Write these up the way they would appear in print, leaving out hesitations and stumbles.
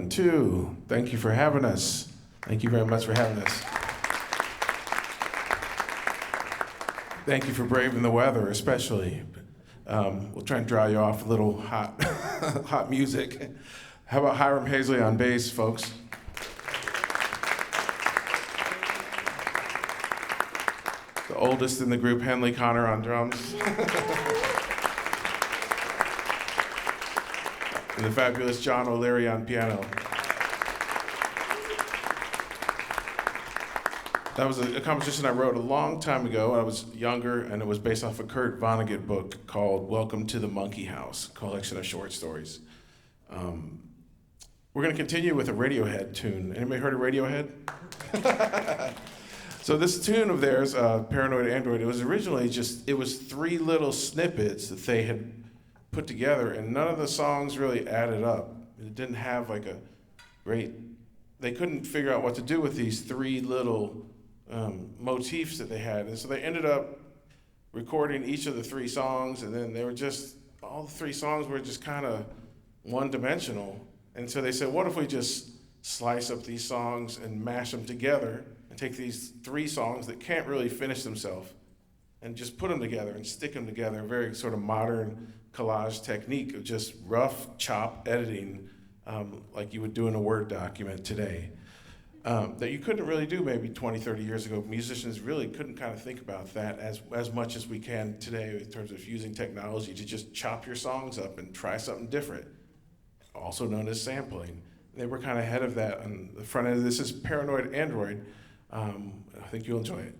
2. Thank you for having us. Thank you very much for having us. Thank you for braving the weather, especially. We'll try and dry you off a little hot, hot music. How about Hiram Hazley on bass, folks? The oldest in the group, Henley Connor on drums. And the fabulous John O'Leary on piano. That was a composition I wrote a long time ago when I was younger, and it was based off a Kurt Vonnegut book called Welcome to the Monkey House, a collection of short stories. We're going to continue with a Radiohead tune. Anybody heard of Radiohead? So this tune of theirs, Paranoid Android, it was originally it was 3 little snippets that they had put together, and none of the songs really added up. It didn't have like a great, they couldn't figure out what to do with these 3 little motifs that they had. And so they ended up recording each of the 3 songs, and then they were just, all the 3 songs were just kind of one-dimensional. And so they said, what if we just slice up these songs and mash them together and take these 3 songs that can't really finish themselves and just put them together and stick them together, a very sort of modern collage technique of just rough chop editing like you would do in a Word document today. That you couldn't really do maybe 20, 30 years ago. Musicians really couldn't kind of think about that as much as we can today in terms of using technology to just chop your songs up and try something different, also known as sampling. They were kind of ahead of that on the front end. This is Paranoid Android. I think you'll enjoy it.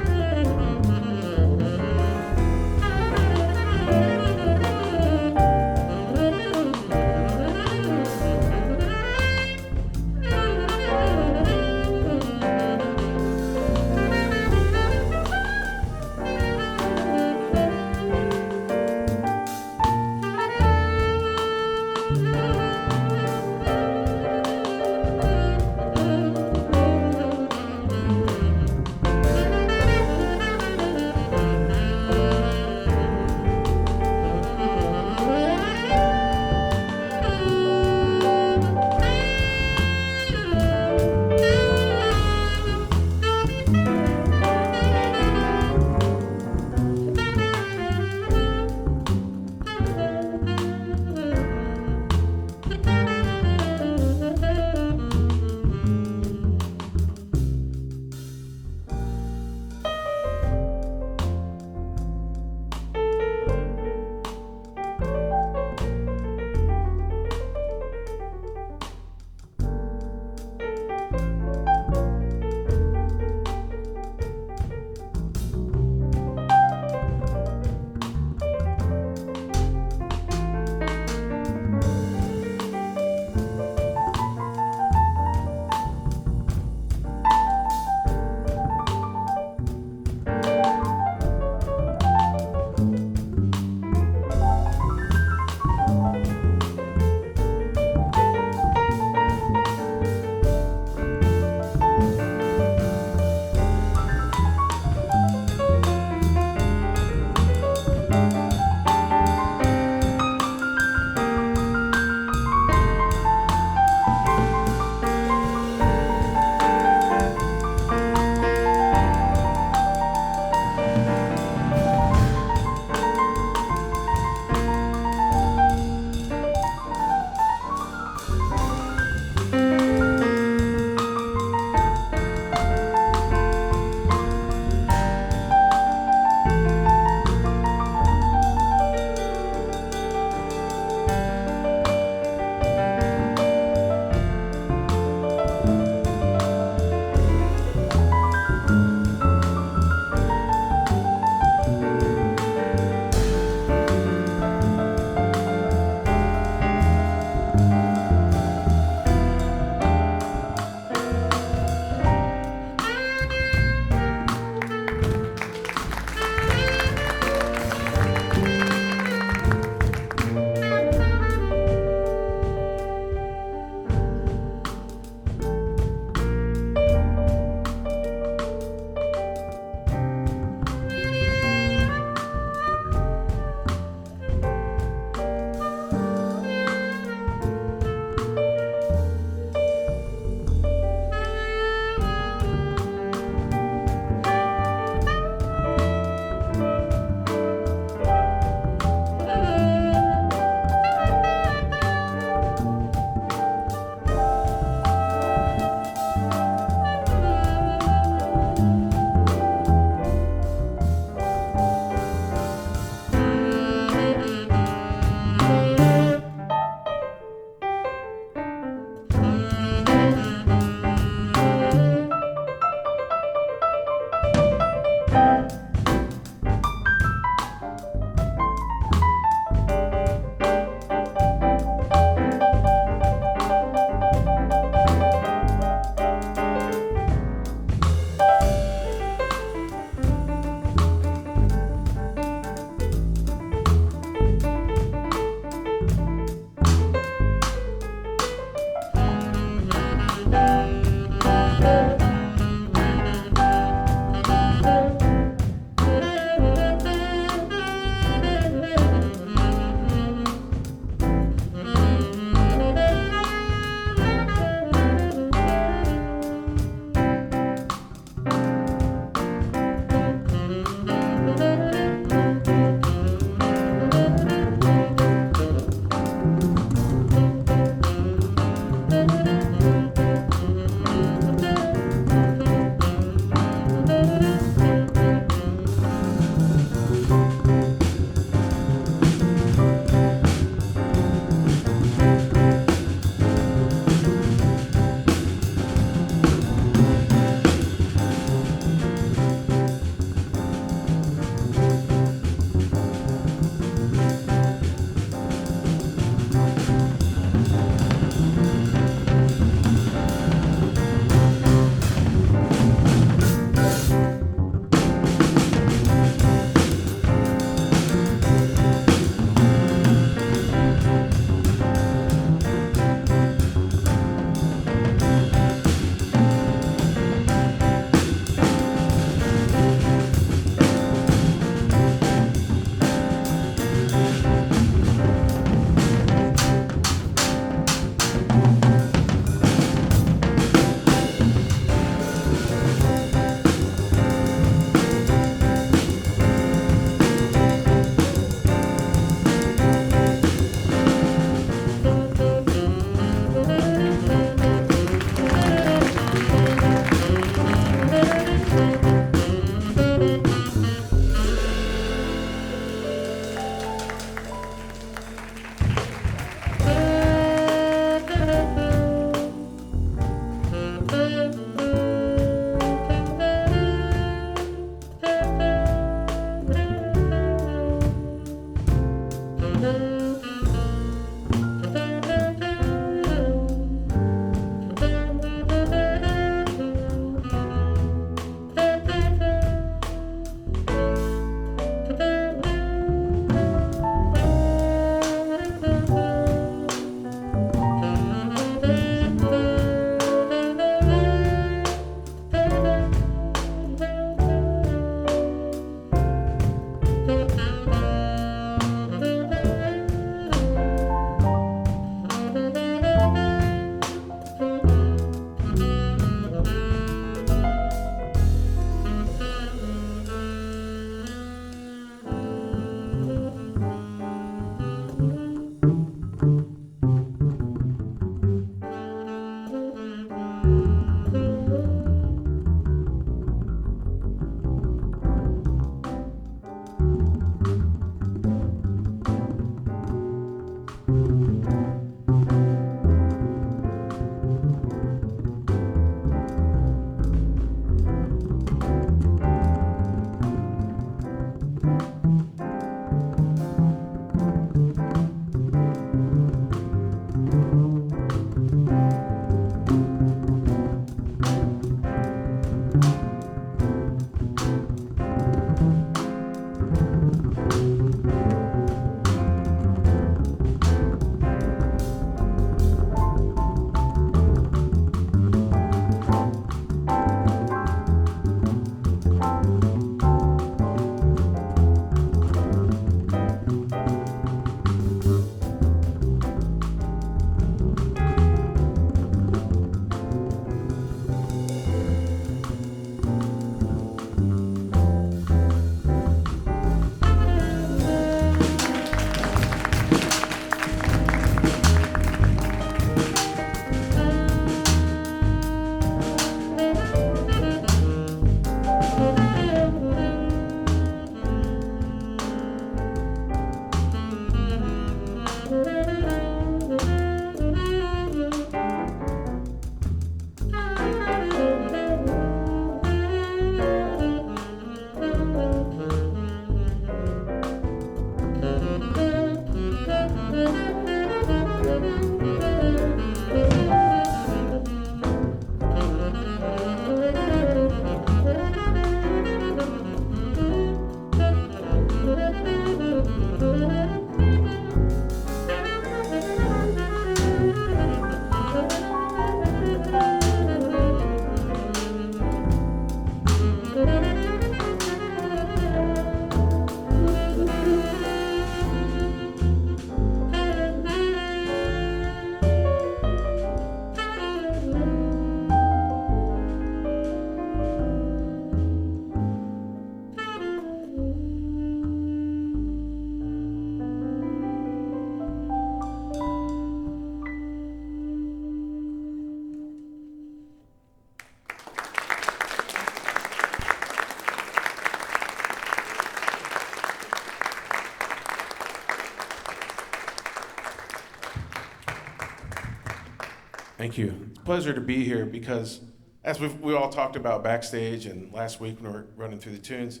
Thank you. It's a pleasure to be here because, as we all talked about backstage and last week when we were running through the tunes,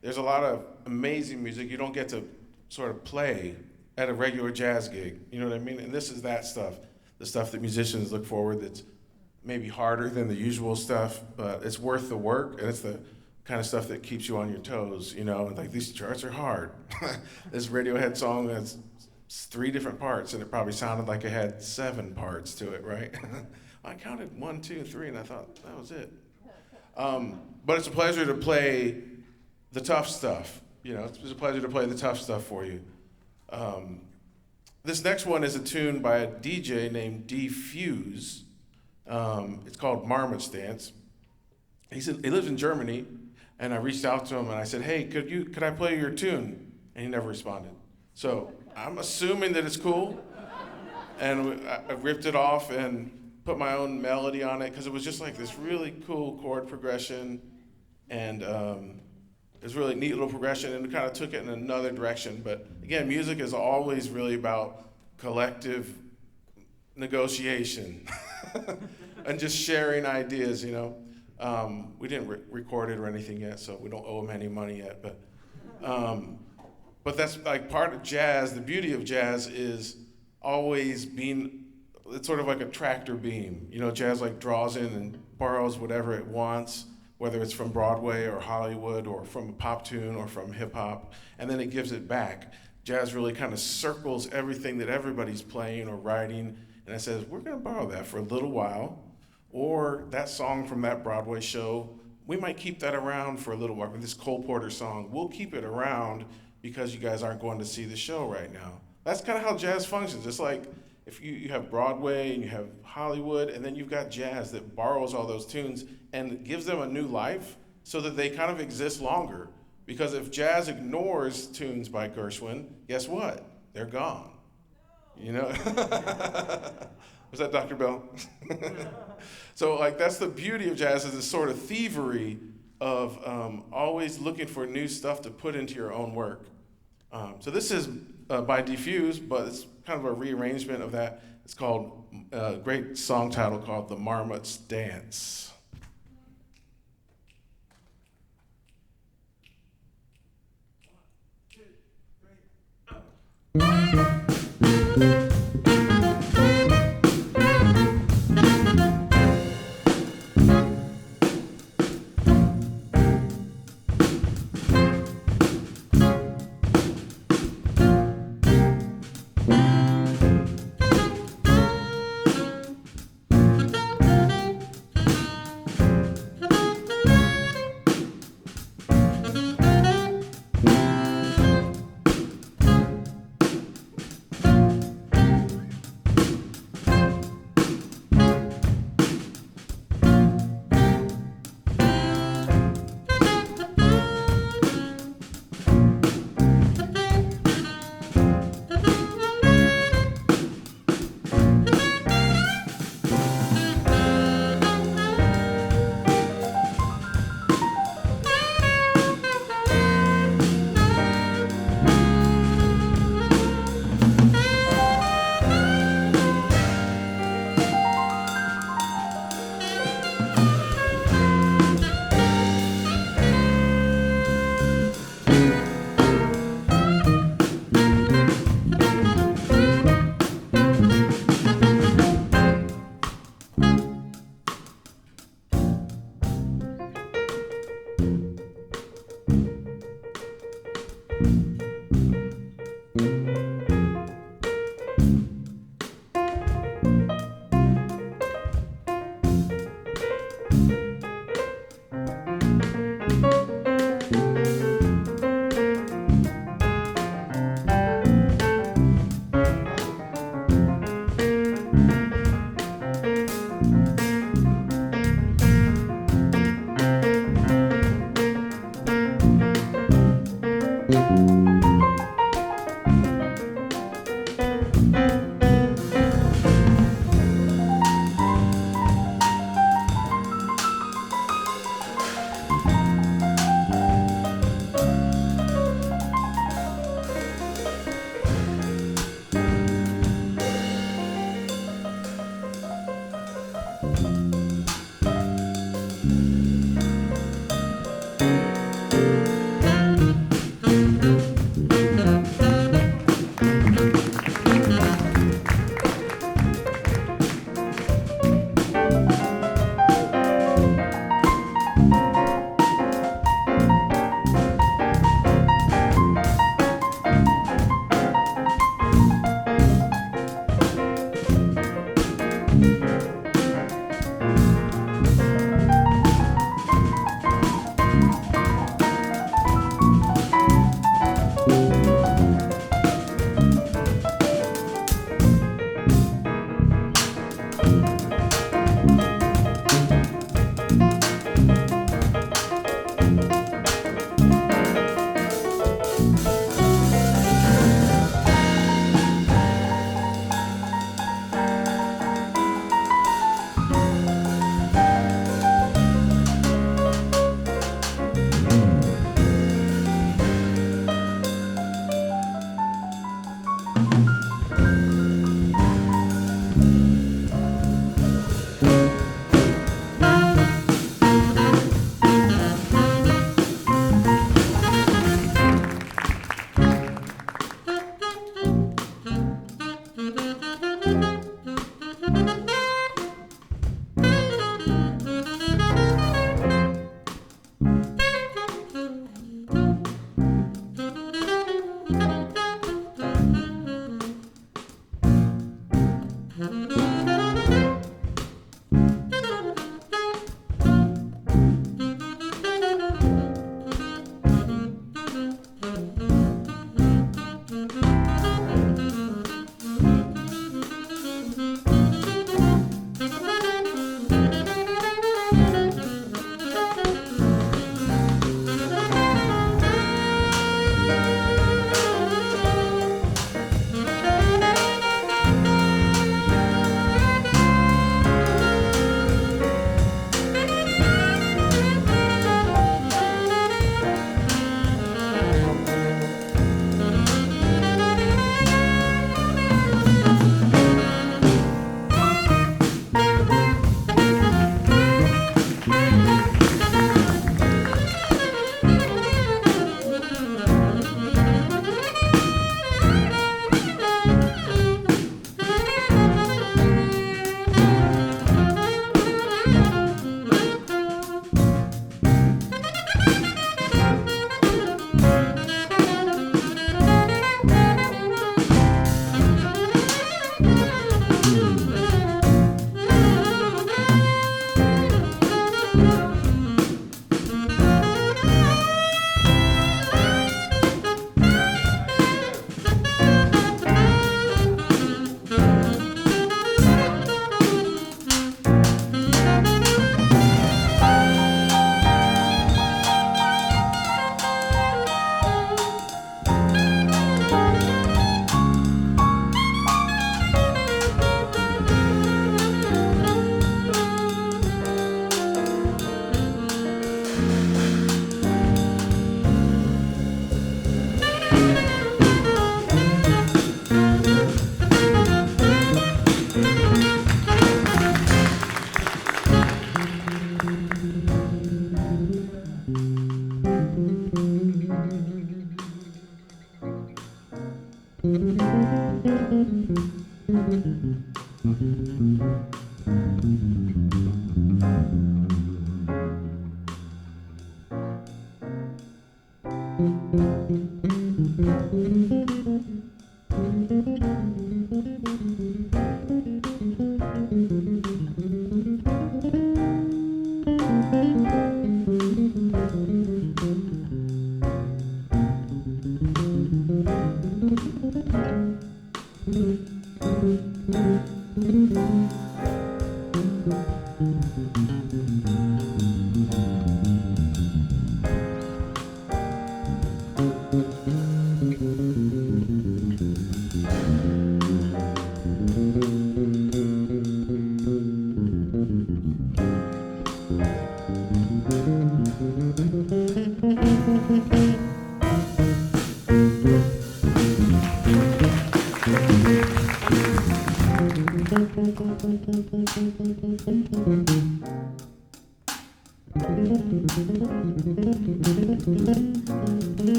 there's a lot of amazing music you don't get to sort of play at a regular jazz gig. You know what I mean? And this is that stuff, the stuff that musicians look forward that's maybe harder than the usual stuff, but it's worth the work, and it's the kind of stuff that keeps you on your toes, you know? And like, these charts are hard. This Radiohead song has 3 different parts, and it probably sounded like it had 7 parts to it, right? I counted 1, 2, 3, and I thought that was it. But it's a pleasure to play the tough stuff. You know, it's a pleasure to play the tough stuff for you. This next one is a tune by a DJ named D Fuse. It's called Marmot's Dance. He lives in Germany, and I reached out to him and I said, "Hey, could I play your tune?" And he never responded. So I'm assuming that it's cool, and I ripped it off and put my own melody on it because it was just like this really cool chord progression, and it was a really neat little progression, and we kind of took it in another direction. But again, music is always really about collective negotiation and just sharing ideas, you know. We didn't record it or anything yet, so we don't owe him any money yet. But that's like part of jazz. The beauty of jazz is always being, it's sort of like a tractor beam. You know, jazz like draws in and borrows whatever it wants, whether it's from Broadway or Hollywood or from a pop tune or from hip hop, and then it gives it back. Jazz really kind of circles everything that everybody's playing or writing, and it says, we're gonna borrow that for a little while, or that song from that Broadway show, we might keep that around for a little while. This Cole Porter song, we'll keep it around because you guys aren't going to see the show right now. That's kind of how jazz functions. It's like if you have Broadway and you have Hollywood, and then you've got jazz that borrows all those tunes and gives them a new life so that they kind of exist longer. Because if jazz ignores tunes by Gershwin, guess what? They're gone. You know? Was that Dr. Bell? So like that's the beauty of jazz, is this sort of thievery of always looking for new stuff to put into your own work. So this is by Diffuse, but it's kind of a rearrangement of that. It's called, a great song title called The Marmot's Dance.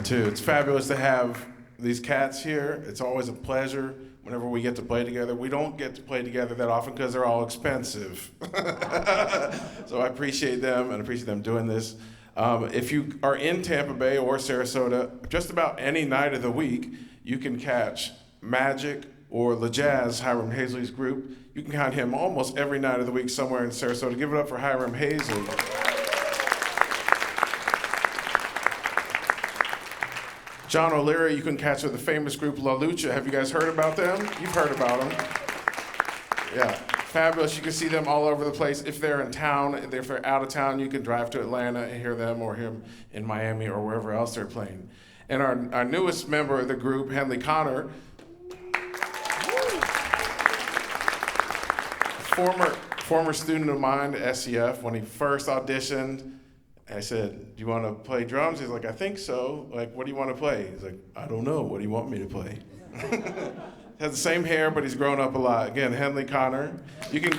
Too. It's fabulous to have these cats here. It's always a pleasure whenever we get to play together. We don't get to play together that often because they're all expensive. So I appreciate them and appreciate them doing this. If you are in Tampa Bay or Sarasota, just about any night of the week, you can catch Magic or La Jazz, Hiram Hazley's group. You can count him almost every night of the week somewhere in Sarasota. Give it up for Hiram Hazley. John O'Leary, you can catch with the famous group La Lucha. Have you guys heard about them? You've heard about them. Yeah, fabulous. You can see them all over the place. If they're in town, if they're out of town, you can drive to Atlanta and hear them or hear them in Miami or wherever else they're playing. And our newest member of the group, Henley Connor, former student of mine at SEF, when he first auditioned, I said, do you want to play drums? He's like, I think so. Like, what do you want to play? He's like, I don't know. What do you want me to play? Has the same hair, but he's grown up a lot. Again, Henley Connor. You can,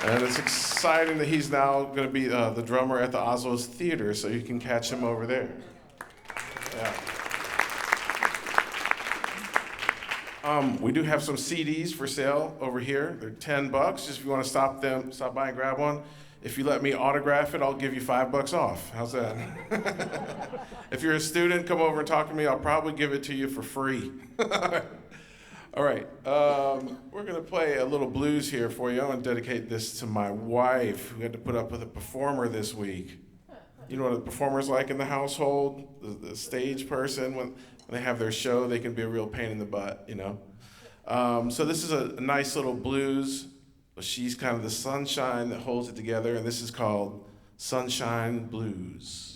and it's exciting that he's now going to be the drummer at the Oslo's Theater, so you can catch him over there. Yeah. We do have some CDs for sale over here. They're $10. Just if you want to stop by and grab one. If you let me autograph it, I'll give you $5 off. How's that? If you're a student, come over and talk to me. I'll probably give it to you for free. All right. We're going to play a little blues here for you. I'm going to dedicate this to my wife, who had to put up with a performer this week. You know what a performer's like in the household? The stage person, when they have their show, they can be a real pain in the butt, you know? So this is a nice little blues. She's kind of the sunshine that holds it together, and this is called Sunshine Blues.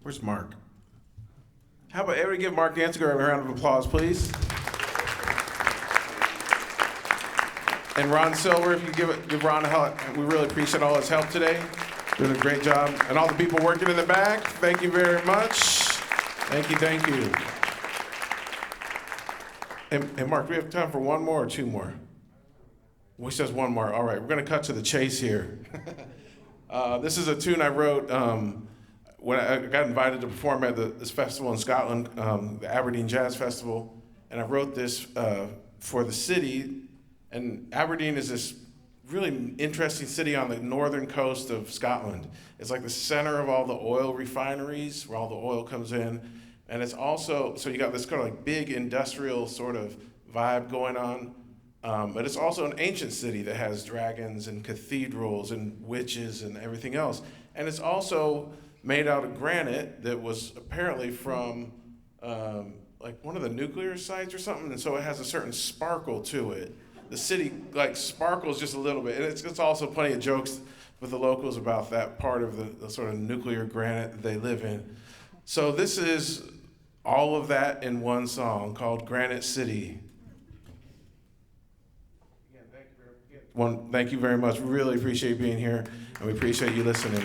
Where's Mark? How about everybody give Mark Danziger a round of applause, please? And Ron Silver, if you give Ron a help, we really appreciate all his help today. Doing a great job. And all the people working in the back, thank you very much. Thank you, thank you. And Mark, do we have time for one more or two more? We says one more. All right, we're gonna cut to the chase here. This is a tune I wrote when I got invited to perform at this festival in Scotland, the Aberdeen Jazz Festival, and I wrote this for the city. And Aberdeen is this really interesting city on the northern coast of Scotland. It's like the center of all the oil refineries, where all the oil comes in. And it's also, so you got this kind of like big industrial sort of vibe going on. But it's also an ancient city that has dragons and cathedrals and witches and everything else. And it's also made out of granite that was apparently from like one of the nuclear sites or something, and so it has a certain sparkle to it. The city like sparkles just a little bit, and it's also plenty of jokes with the locals about that part of the sort of nuclear granite that they live in. So this is all of that in one song called Granite City. Again, thank you very much. We really appreciate being here, and we appreciate you listening.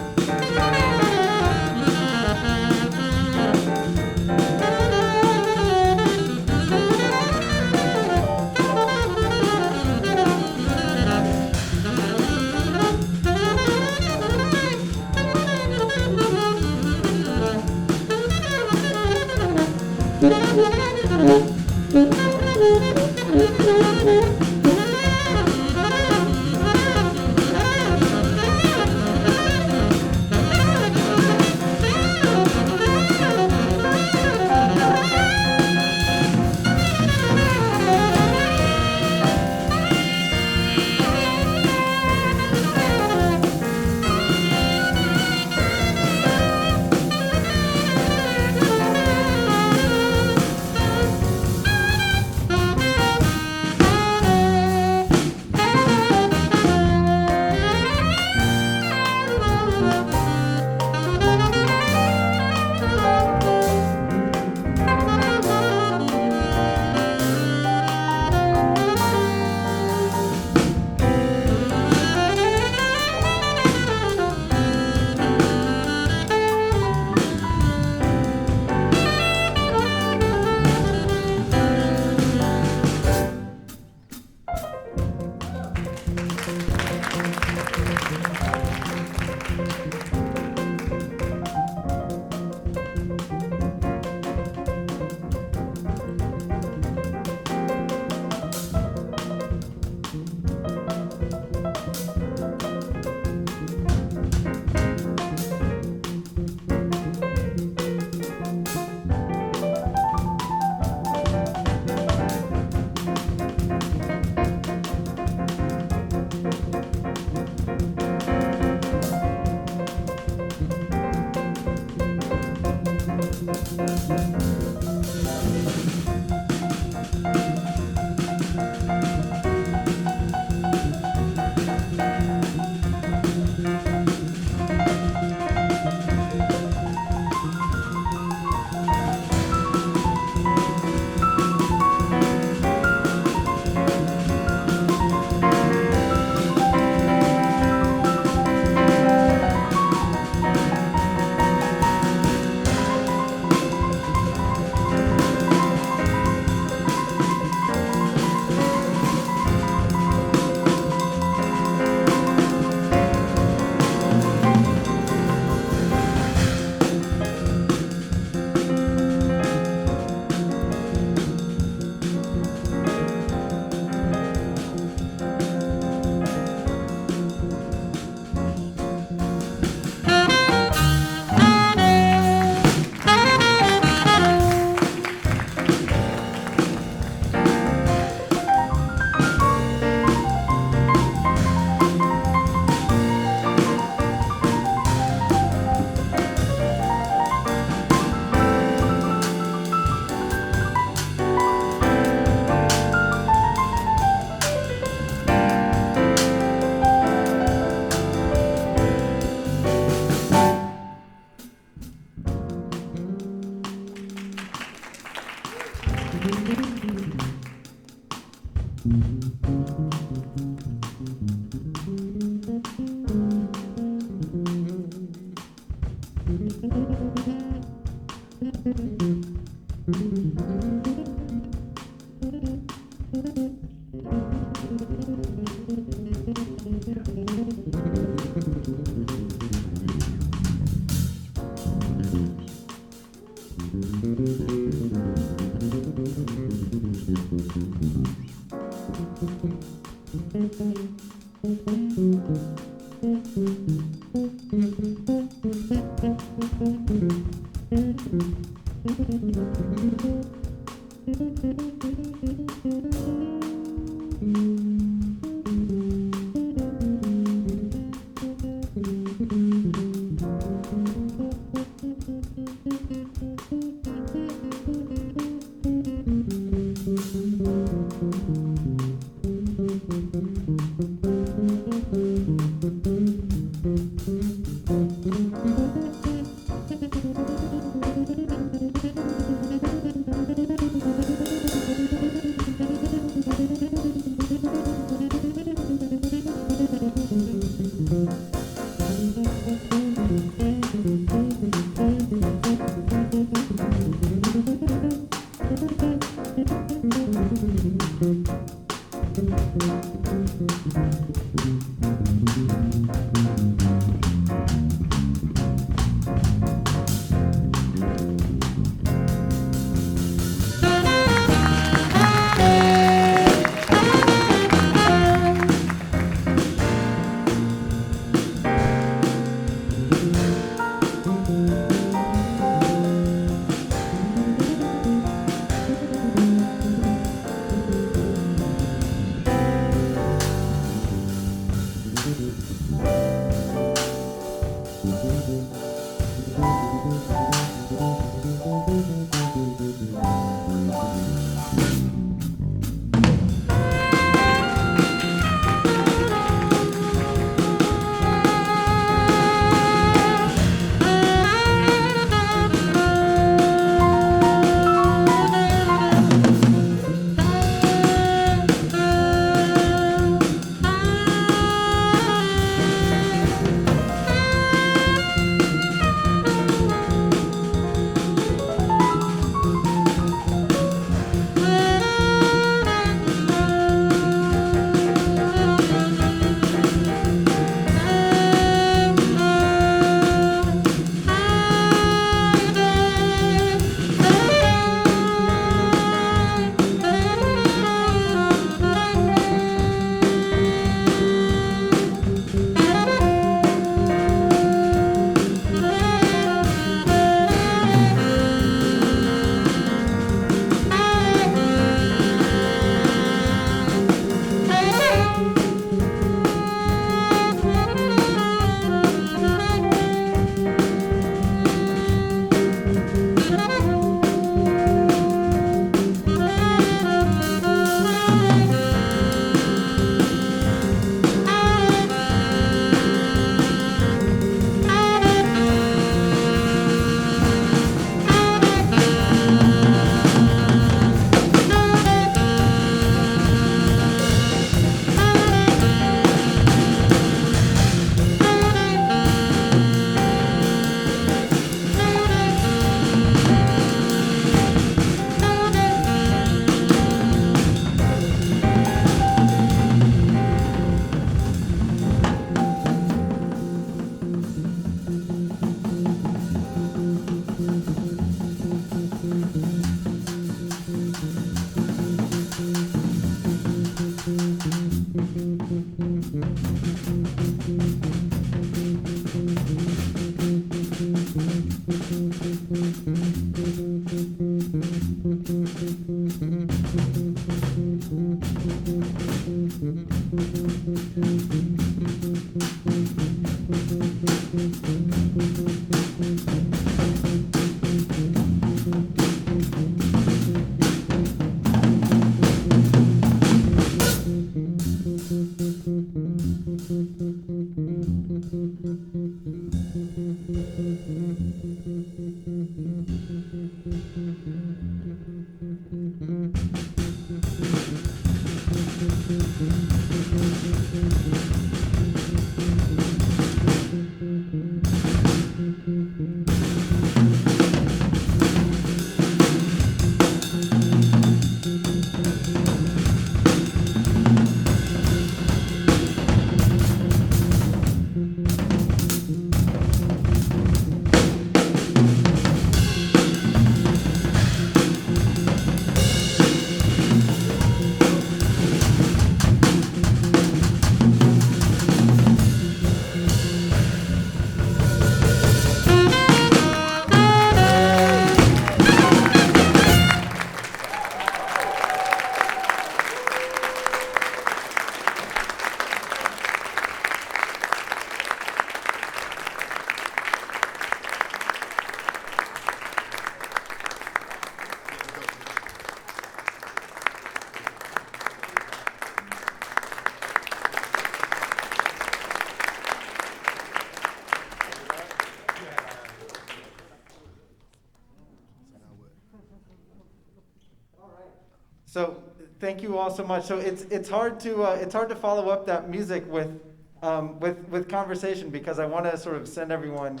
So thank you all so much. So it's hard to follow up that music with conversation, because I want to sort of send everyone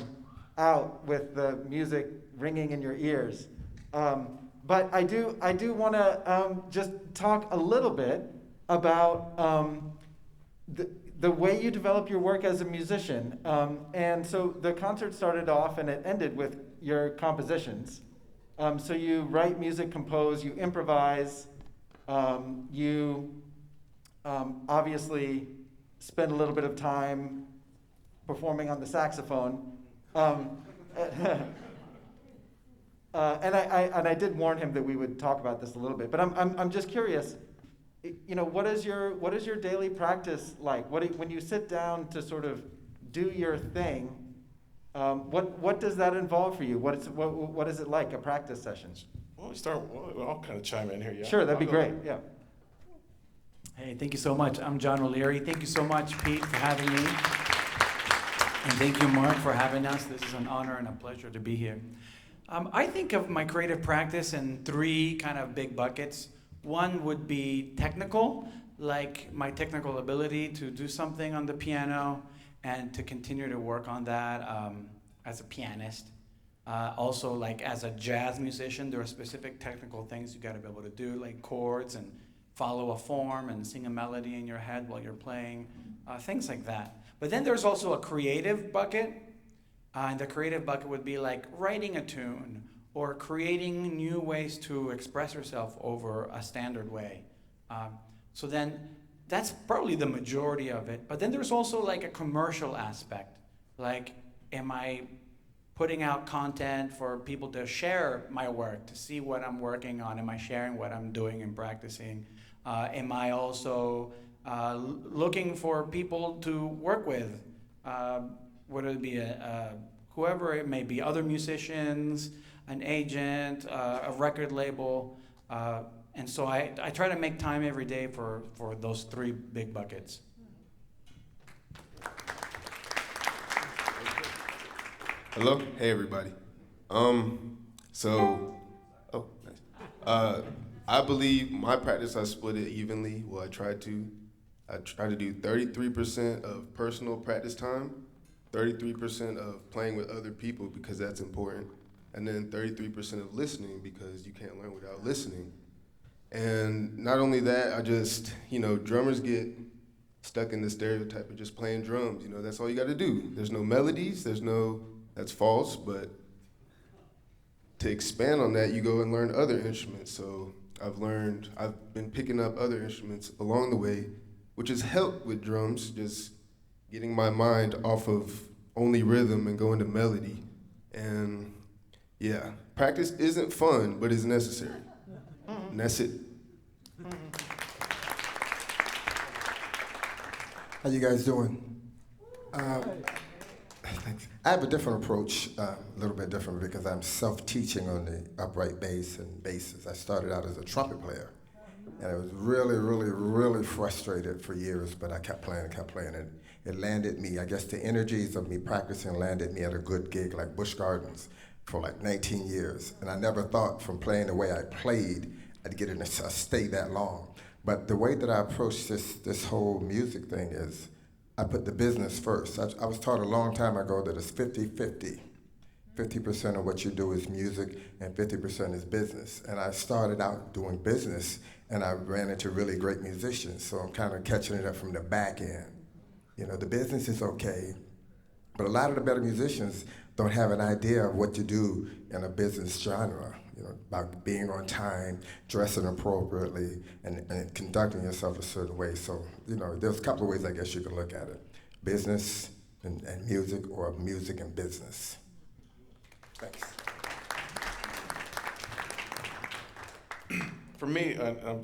out with the music ringing in your ears. But I do want to just talk a little bit about the way you develop your work as a musician. And so the concert started off and it ended with your compositions. So you write music, compose, you improvise, you obviously spend a little bit of time performing on the saxophone. And I did warn him that we would talk about this a little bit, but I'm just curious. What is your daily practice like? When you sit down to sort of do your thing, what does that involve for you? What is it like, a practice session? Well, I'll kind of chime in here. Yeah. Sure, that'd be great. Yeah. Hey, thank you so much. I'm John O'Leary. Thank you so much, Pete, for having me. And thank you, Mark, for having us. This is an honor and a pleasure to be here. I think of my creative practice in three kind of big buckets. One would be technical, like my technical ability to do something on the piano and to continue to work on that as a pianist. Also, like as a jazz musician, there are specific technical things you gotta be able to do, like chords and follow a form and sing a melody in your head while you're playing, things like that. But then there's also a creative bucket, and the creative bucket would be like writing a tune or creating new ways to express yourself over a standard way. So then that's probably the majority of it. But then there's also like a commercial aspect. Like, am I putting out content for people to share my work, to see what I'm working on? Am I sharing what I'm doing and practicing? Am I also looking for people to work with? Whether it be whoever it may be, other musicians, an agent, a record label. And so I try to make time every day for those three big buckets. Hello, hey everybody. Nice. I believe my practice, I split it evenly. Well, I try to do 33% of personal practice time, 33% of playing with other people because that's important, and then 33% of listening because you can't learn without listening. And not only that, I just, drummers get stuck in the stereotype of just playing drums. That's all you got to do. There's no melodies, that's false, but to expand on that, you go and learn other instruments. So I've been picking up other instruments along the way, which has helped with drums, just getting my mind off of only rhythm and going to melody. And yeah, practice isn't fun, but it's necessary. And that's it. How you guys doing? I have a different approach, a little bit different because I'm self-teaching on the upright bass and basses. I started out as a trumpet player, and I was really, really, really frustrated for years, but I kept playing, and it landed me. I guess the energies of me practicing landed me at a good gig like Busch Gardens for like 19 years, and I never thought from playing the way I played, I'd get in a stay that long. But the way that I approach this whole music thing is I put the business first. I was taught a long time ago that it's 50-50. 50% of what you do is music and 50% is business. And I started out doing business and I ran into really great musicians, so I'm kind of catching it up from the back end. The business is okay, but a lot of the better musicians don't have an idea of what to do in a business genre, about being on time, dressing appropriately, and conducting yourself a certain way. So, there's a couple of ways I guess you can look at it. Business and music, or music and business. Thanks. For me,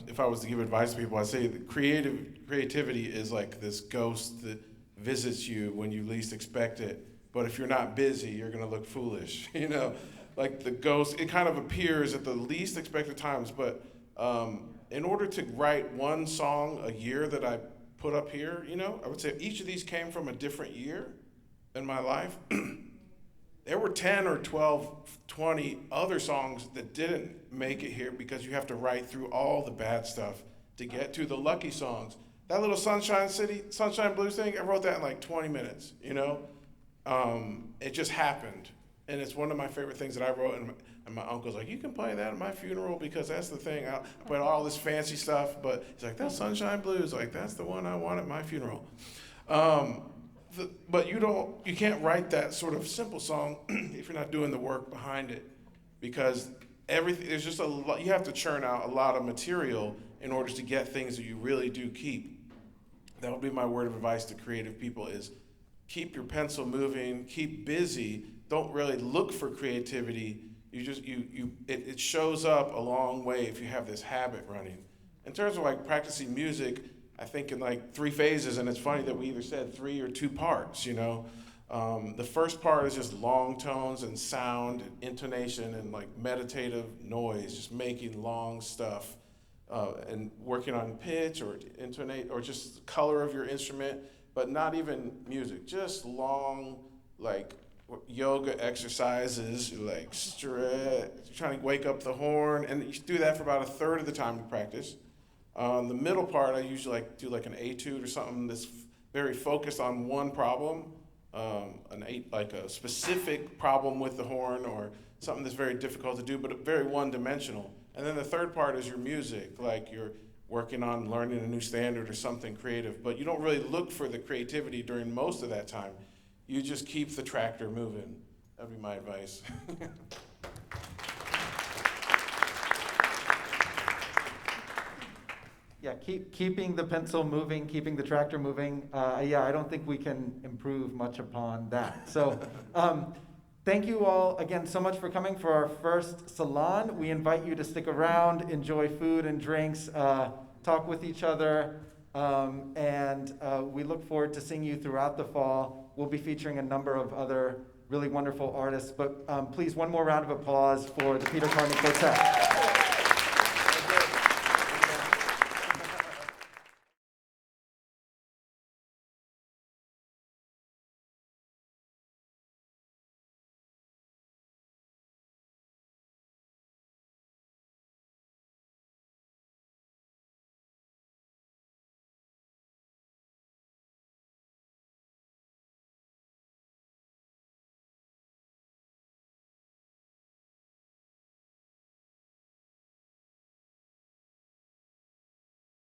if I was to give advice to people, I'd say that creativity is like this ghost that visits you when you least expect it. But if you're not busy, you're gonna look foolish, Like the ghost, it kind of appears at the least expected times. But in order to write one song a year that I put up here, I would say each of these came from a different year in my life. There were 10 or 12, 20 other songs that didn't make it here because you have to write through all the bad stuff to get to the lucky songs. That little Sunshine Blues thing, I wrote that in like 20 minutes, It just happened. And it's one of my favorite things that I wrote, and my uncle's like, you can play that at my funeral because that's the thing. I play all this fancy stuff, but he's like, that's Sunshine Blues, like that's the one I want at my funeral. But you can't write that sort of simple song if you're not doing the work behind it, because there's just a lot, you have to churn out a lot of material in order to get things that you really do keep. That would be my word of advice to creative people is keep your pencil moving, keep busy, don't really look for creativity. It shows up a long way if you have this habit running. In terms of like practicing music, I think in like 3 phases, and it's funny that we either said 3 or 2 parts, you know. The first part is just long tones and sound and intonation and like meditative noise, just making long stuff and working on pitch or intonate or just color of your instrument, but not even music, just long like yoga exercises, like stretch, trying to wake up the horn, and you do that for about 1/3 of the time you practice. The middle part, I usually like do like an etude or something that's very focused on one problem, like a specific problem with the horn or something that's very difficult to do, but very one-dimensional. And then the third part is your music, like you're working on learning a new standard or something creative, but you don't really look for the creativity during most of that time. You just keep the tractor moving. That'd be my advice. Yeah, keeping the pencil moving, keeping the tractor moving. I don't think we can improve much upon that. So thank you all again so much for coming for our first salon. We invite you to stick around, enjoy food and drinks, talk with each other, and we look forward to seeing you throughout the fall. We'll be featuring a number of other really wonderful artists, but please, one more round of applause for the Peter Carney Quartet.